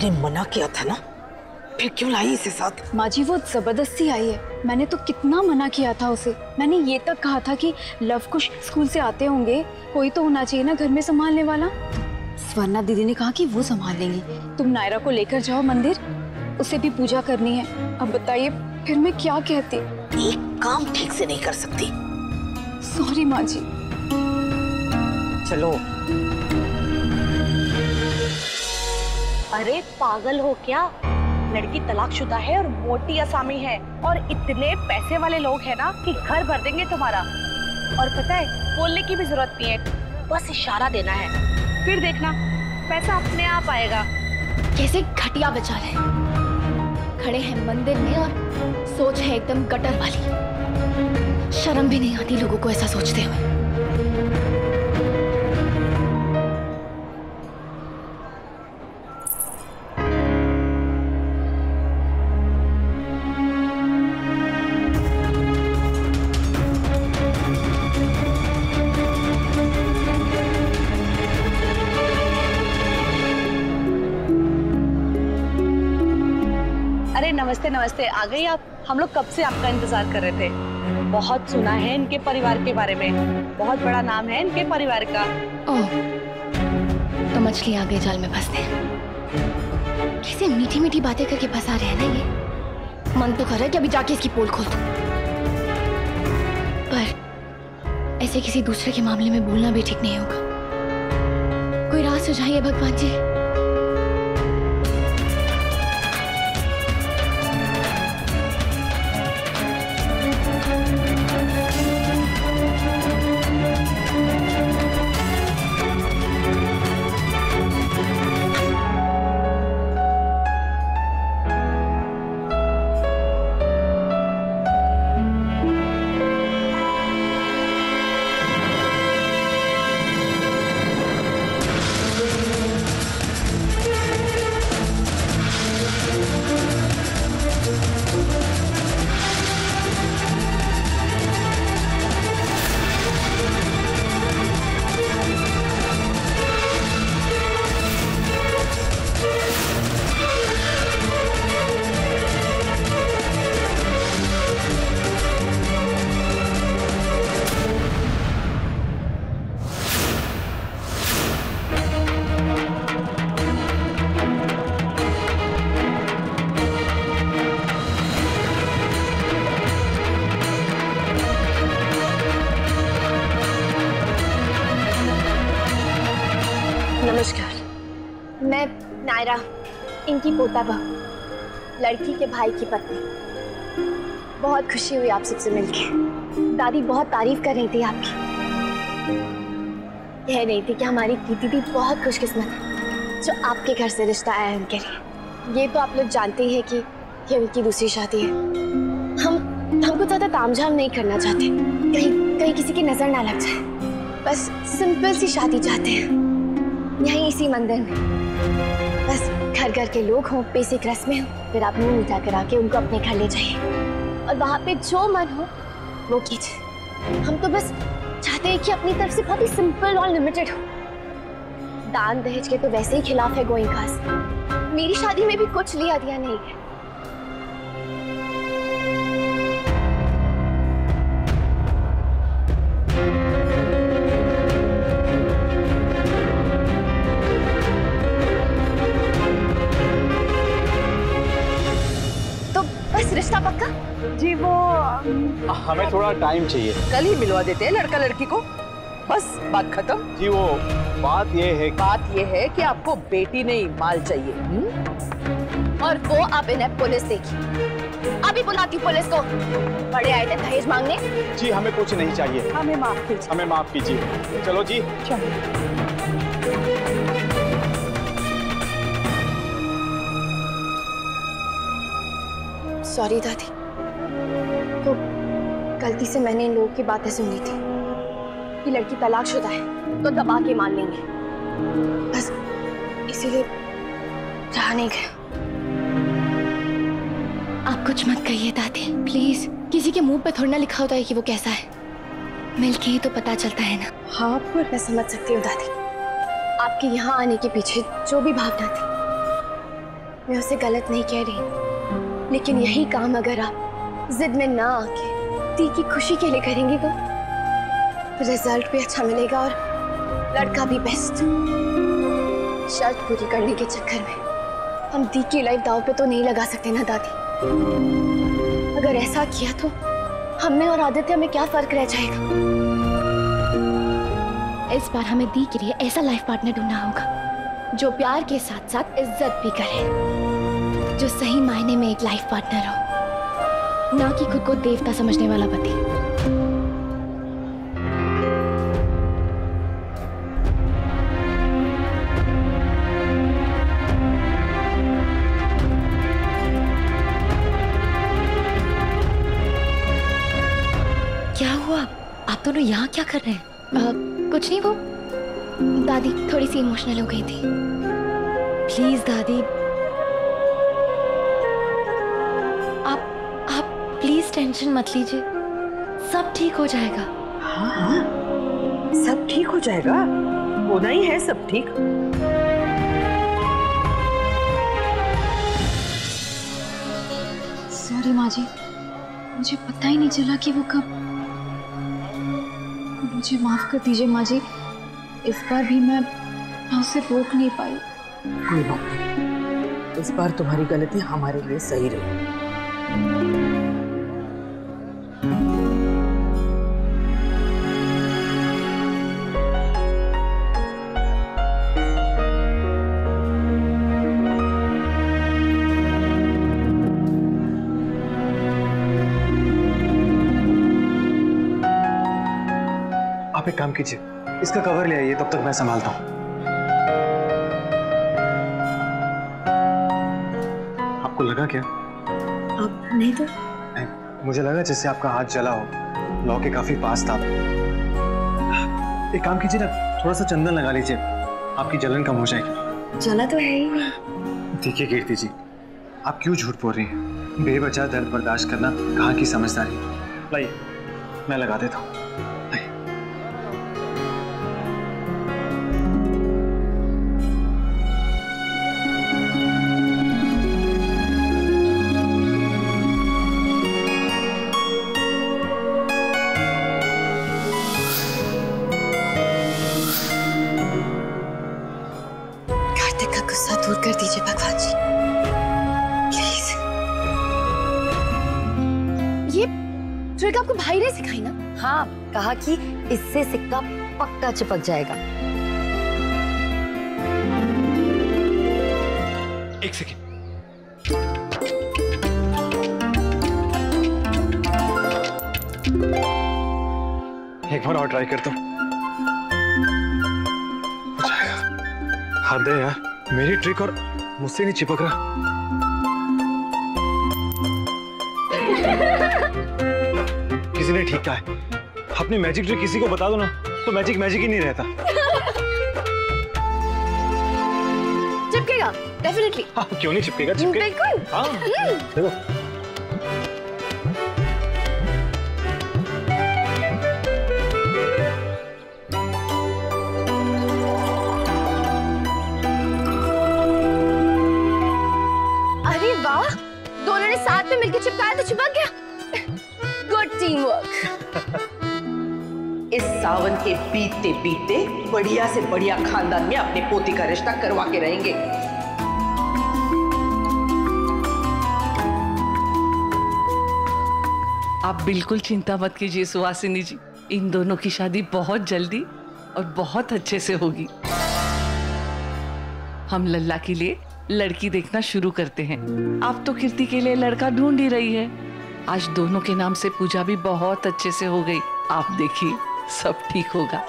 तूने मना किया था ना, फिर क्यों लाई इसे साथ? माँ जी वो जबरदस्ती आई है। मैंने तो कितना मना किया था उसे। मैंने ये तक कहा था कि लव कुश स्कूल से आते होंगे, कोई तो होना चाहिए ना घर में संभालने वाला। स्वर्णा दीदी ने कहा कि वो संभाल लेंगी, तुम नायरा को लेकर जाओ मंदिर, उसे भी पूजा करनी है। अब बताइए फिर मैं क्या कहती? एक काम ठीक से नहीं कर सकती। सॉरी माँ जी। चलो। अरे पागल हो क्या? लड़की तलाकशुदा है और मोटी असामी है, और इतने पैसे वाले लोग हैं ना कि घर भर देंगे तुम्हारा। और पता है बोलने की भी जरूरत नहीं है, बस इशारा देना है, फिर देखना पैसा अपने आप आएगा। कैसे घटिया बचा है, खड़े हैं मंदिर में और सोच है एकदम गटर वाली। शर्म भी नहीं आती लोगों को ऐसा सोचते हुए। नमस्ते नमस्ते, आ गई आप? हम लोग कब से आपका इंतजार कर रहे थे। बहुत सुना है इनके परिवार के बारे में, बहुत बड़ा नाम है इनके परिवार का। ओह, तो मछली आ गई जाल में फंसते। कैसे मीठी मीठी बातें करके फंसा रहे हैं ना ये। मन तो कर रहा है कि अभी जाके इसकी पोल खोल दूं, पर ऐसे किसी दूसरे के मामले में बोलना भी ठीक नहीं होगा। कोई राह सुझाइए भगवान जी। नमस्कार, मैं नायरा, इनकी पोता बहू, लड़की के भाई की पत्नी। बहुत खुशी हुई आप सबसे मिलके। दादी बहुत तारीफ कर रही थी आपकी, कह रही थी कि हमारी कीर्ति दी बहुत खुशकिस्मत है जो आपके घर से रिश्ता आया है उनके लिए। ये तो आप लोग जानते ही हैं कि ये उनकी दूसरी शादी है। हम कुछ ज्यादा तामझाम नहीं करना चाहते, कहीं किसी की नजर ना लग जाए। बस सिंपल सी शादी चाहते हैं, यहीं इसी मंदिर में। बस घर घर के लोग हों, बेसिक रस्में हों, फिर आप मुंह मीठा करा के उनको अपने घर ले जाइए और वहां पे जो मन हो वो कीजिए। हम तो बस चाहते हैं कि अपनी तरफ से बहुत ही सिंपल और लिमिटेड हो। दान दहेज के तो वैसे ही खिलाफ है गोइंग खास। मेरी शादी में भी कुछ लिया दिया नहीं है। रिश्ता पक्का? जी वो हमें थोड़ा टाइम चाहिए। कल ही मिलवा देते हैं लड़का लड़की को, बस बात खत्म। जी वो बात ये है कि आपको बेटी नहीं माल चाहिए। और वो अब इन्हें पुलिस देखी। अभी बुलाती पुलिस को। बड़े आए थे दहेज मांगने। जी हमें कुछ नहीं चाहिए। हमें माफ कीजिए। हमें माफ कीजिए। चलो जी चलो। सॉरी दादी, तो गलती से मैंने इन लोगों की बातें सुनी थी कि लड़की तलाकशुदा है तो दबा के मान लेंगे, बस इसीलिए रहा नहीं गया। आप कुछ मत कहिए दादी प्लीज। किसी के मुंह पे थोड़ा ना लिखा होता है कि वो कैसा है, मिलके ही तो पता चलता है ना। हाँ पर मैं समझ सकती हूँ दादी, आपके यहाँ आने के पीछे जो भी भावना थी, मैं उसे गलत नहीं कह रही, लेकिन यही काम अगर आप जिद में ना आके दी की खुशी के लिए करेंगी तो रिजल्ट भी अच्छा मिलेगा और लड़का भी बेस्ट। शर्त पूरी करने के चक्कर में हम दी की लाइफ दांव पे तो नहीं लगा सकते ना दादी। अगर ऐसा किया तो हमें और आदित्य में क्या फर्क रह जाएगा। इस बार हमें दी के लिए ऐसा लाइफ पार्टनर ढूंढना होगा जो प्यार के साथ साथ इज्जत भी करे, जो सही मायने में एक लाइफ पार्टनर हो, ना कि खुद को देवता समझने वाला पति। क्या हुआ? आप दोनों यहाँ क्या कर रहे हैं? कुछ नहीं, वो दादी थोड़ी सी इमोशनल हो गई थी। प्लीज दादी, आप प्लीज टेंशन मत लीजिए, सब ठीक हो जाएगा। हाँ, सब ठीक हो जाएगा, होना ही है सब ठीक। सॉरी माँ जी, मुझे पता ही नहीं चला कि वो कब। मुझे माफ कर दीजिए माँ जी, इस बार भी मैं उसे रोक नहीं पाई। कोई बात नहीं, इस बार तुम्हारी गलती हमारे लिए सही रही। आप एक काम कीजिए, इसका कवर ले आइए, तब तक मैं संभालता हूँ। आपको लगा क्या? अब नहीं तो नहीं, मुझे लगा जैसे आपका हाथ जला हो, लौ के काफी पास था। एक काम कीजिए ना, थोड़ा सा चंदन लगा लीजिए, आपकी जलन कम हो जाएगी। चला तो है ही नहीं। देखिए कीर्ति जी, आप क्यों झूठ बोल रही हैं? बेवजह दर्द बर्दाश्त करना कहाँ की समझदारी। लाइए, मैं लगा देता हूँ। गुस्सा दूर कर दीजिए भगवान जी, प्लीज। ये ट्रिक आपको भाई ने सिखाई ना? हाँ, कहा कि इससे सिक्का पक्का चिपक जाएगा। एक सेकेंड। एक बार और ट्राई करता हूँ। हो जाएगा। हद है यार, मेरी ट्रिक और मुझसे नहीं चिपक रहा। किसी ने ठीक कहा है, अपनी मैजिक ट्रिक किसी को बता दो ना तो मैजिक मैजिक ही नहीं रहता। चिपकेगा डेफिनेटली। हाँ, क्यों नहीं चिपकेगा? चिपकेगा। बिल्कुल। हाँ, देखो। दोनों ने साथ में मिलकर चिपकाया तो चिपक गया। Good team work. इस सावन के बीतते बीतते बढ़िया से बढ़िया खानदान में अपने पोती का रिश्ता करवा के रहेंगे। आप बिल्कुल चिंता मत कीजिए सुहासिनी जी, इन दोनों की शादी बहुत जल्दी और बहुत अच्छे से होगी। हम लल्ला के लिए लड़की देखना शुरू करते हैं। आप तो कीर्ति के लिए लड़का ढूंढ ही रही है। आज दोनों के नाम से पूजा भी बहुत अच्छे से हो गई। आप देखिए, सब ठीक होगा।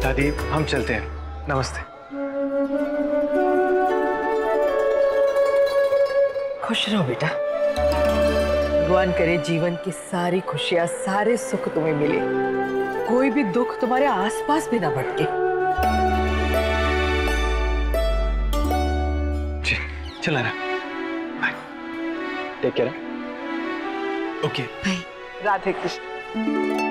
दादी, हम चलते हैं। नमस्ते। खुश रहो बेटा, भगवान करे जीवन की सारी खुशियां, सारे सुख तुम्हें मिले, कोई भी दुख तुम्हारे आसपास भी ना भटके। चला ना, bye. Take care. Okay, Radhe Krishna. है।